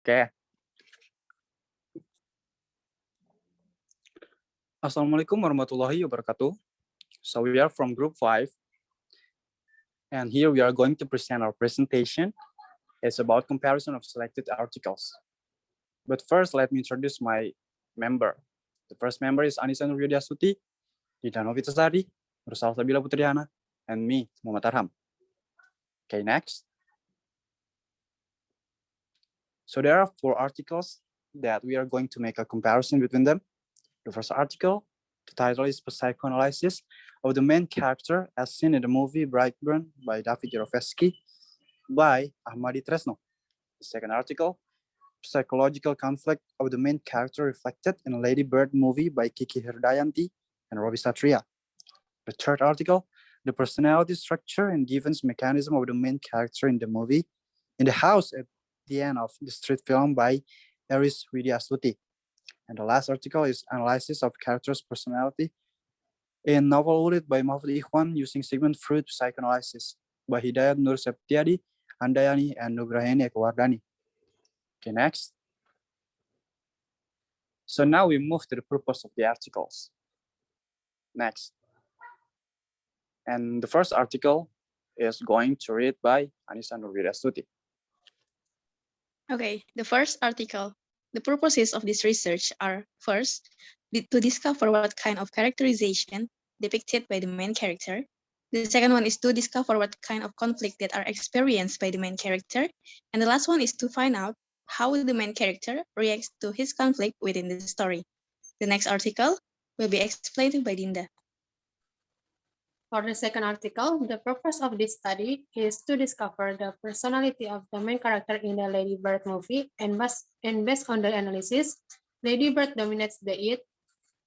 Oke. Assalamualaikum warahmatullahi wabarakatuh. So we are from group 5. And here we are going to present our presentation. It's about comparison of selected articles. But first, let me introduce my member. The first member is Anissa Nuryodastuti, Dida Novitasari, Nursal Sabila Putriana, and me, Muhammad Arham. Okay, next. So there are 4 articles that we are going to make a comparison between them. The first article, the title is Psychoanalysis of the Main Character as seen in the movie Brightburn by David Yarovesky by Ahmadi Tresno. The second article, Psychological Conflict of the Main Character Reflected in Lady Bird movie by Kiki Hirdayanti and Robbie Satria. The third article, the personality structure and defense mechanism of the main character in the movie In the House at the End of the Street film by Aris Widyastuti. And the last article is Analysis of Character's Personality in novel Ulit by Mahfud Ikhwan using Sigmund Freud Psychoanalysis by Hidayat Nur Septiadi, Andayani, and Nugraheni Ekwardani. Okay, next. So now we move to the purpose of the articles. Next. And the first article is going to read by Anissa Nuryodastuti. Okay, the first article. The purposes of this research are, first, to discover what kind of characterization depicted by the main character. The second one is to discover what kind of conflict that are experienced by the main character. And the last one is to find out how the main character reacts to his conflict within the story. The next article will be explained by Dinda. For the second article, the purpose of this study is to discover the personality of the main character in the Lady Bird movie, and based on the analysis, Lady Bird dominates the it.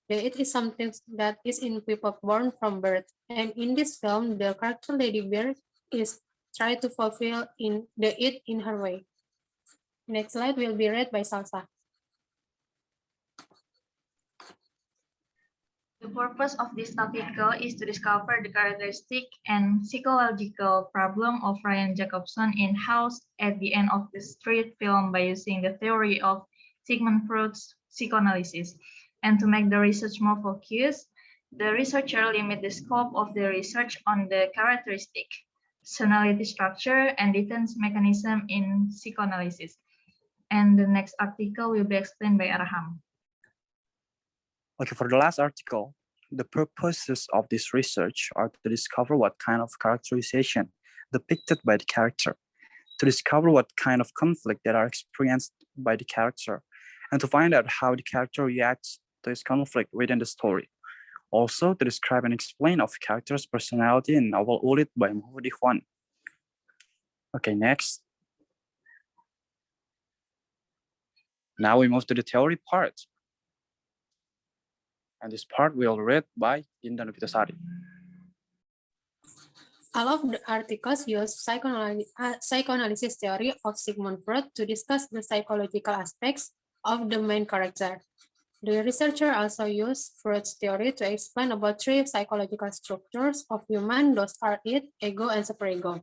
The it is something that is in people born from birth, and in this film, the character Lady Bird is trying to fulfill in the it in her way. Next slide will be read by Salsa. The purpose of this article is to discover the characteristic and psychological problem of Ryan Jacobson in House at the End of the Street film by using the theory of Sigmund Freud's psychoanalysis. And to make the research more focused, the researcher limit the scope of the research on the characteristic, personality structure, and defense mechanism in psychoanalysis. And the next article will be explained by Arham. Okay, for the last article, the purposes of this research are to discover what kind of characterization depicted by the character, to discover what kind of conflict that are experienced by the character, and to find out how the character reacts to his conflict within the story. Also, to describe and explain of character's personality in novel Ulit by Mahfud Ikhwan. Okay, next. Now we move to the theory part. And this part will read by Dinda Novitasari. All of the articles use psychoanalysis theory of Sigmund Freud to discuss the psychological aspects of the main character. The researcher also used Freud's theory to explain about 3 psychological structures of human. Those are id, ego, and superego.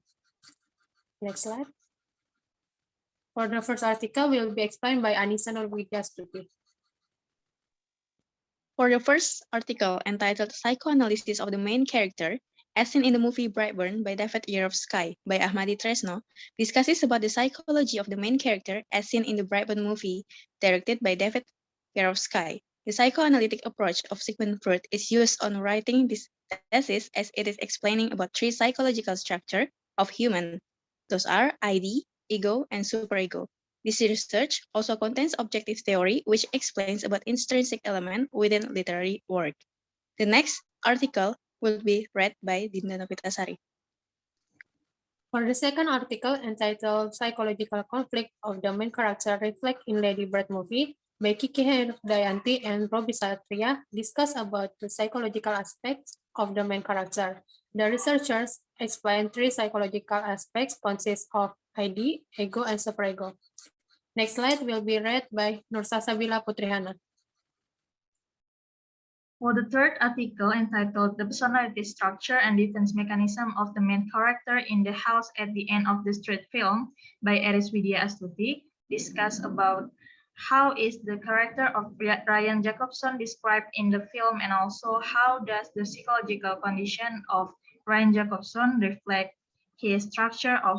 Next slide. For the first article will be explained by Anissa Nuryodastuti. For the first article entitled Psychoanalysis of the Main Character, as seen in the movie Brightburn by David Yarovesky by Ahmadi Tresno, discusses about the psychology of the main character as seen in the Brightburn movie directed by David Yarovesky. The psychoanalytic approach of Sigmund Freud is used on writing this thesis as it is explaining about 3 psychological structures of human. Those are ID, ego, and superego. This research also contains objective theory, which explains about intrinsic element within literary work. The next article will be read by Dinda Novitasari. For the second article entitled Psychological Conflict of the Main Character Reflect in Lady Bird movie by Kiki Hirdayanti and Robbie Satria, discuss about the psychological aspects of the main character. The researchers explain 3 psychological aspects consist of ID, ego, and superego. Next slide will be read by Nursasabila Putrihana. For the third article entitled The Personality Structure and Defense Mechanism of the Main Character in the House at the End of the Street film by Aris Widyastuti, discuss about how is the character of Ryan Jacobson described in the film, and also how does the psychological condition of Ryan Jacobson reflect his structure of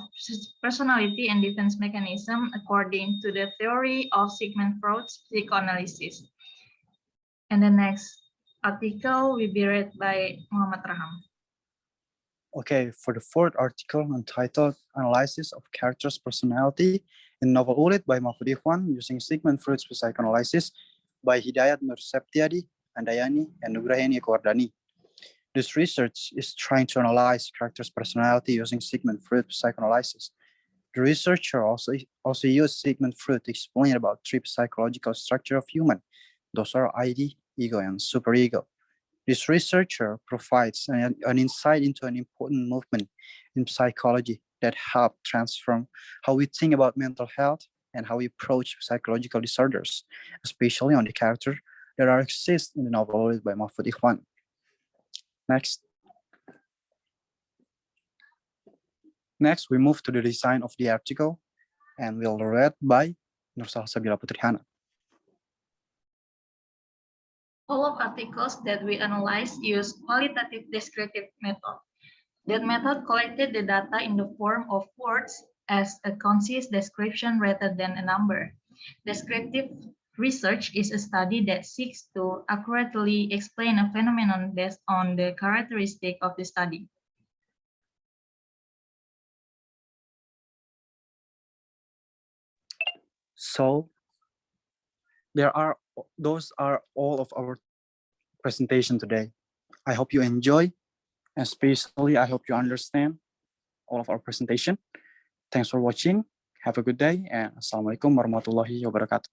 personality and defense mechanism according to the theory of Sigmund Freud's psychoanalysis. And the next article will be read by Muhammad Raham. Okay, for the fourth article entitled Analysis of Character's Personality in Novel Ulid by Mahfud Ikhwan using Sigmund Freud's psychoanalysis by Hidayat Nur Septiadi, Andayani, and Nugraheni Kordani. This research is trying to analyze character's personality using Sigmund Freud's psychoanalysis. The researcher also used Sigmund Freud to explain about three psychological structure of human. Those are ID, ego, and superego. This researcher provides an insight into an important movement in psychology that helped transform how we think about mental health and how we approach psychological disorders, especially on the character that are exist in the novel by Mahfud Ikhwan. Next. Next, we move to the design of the article and we'll read by Nursal Sabila Putrihana. All of articles that we analyze use qualitative descriptive method. That method collected the data in the form of words as a concise description rather than a number. Descriptive research is a study that seeks to accurately explain a phenomenon based on the characteristic of the study. So those are all of our presentation today. I hope you enjoy, and especially I hope you understand all of our presentation. Thanks for watching. Have a good day, and Assalamualaikum warahmatullahi wabarakatuh.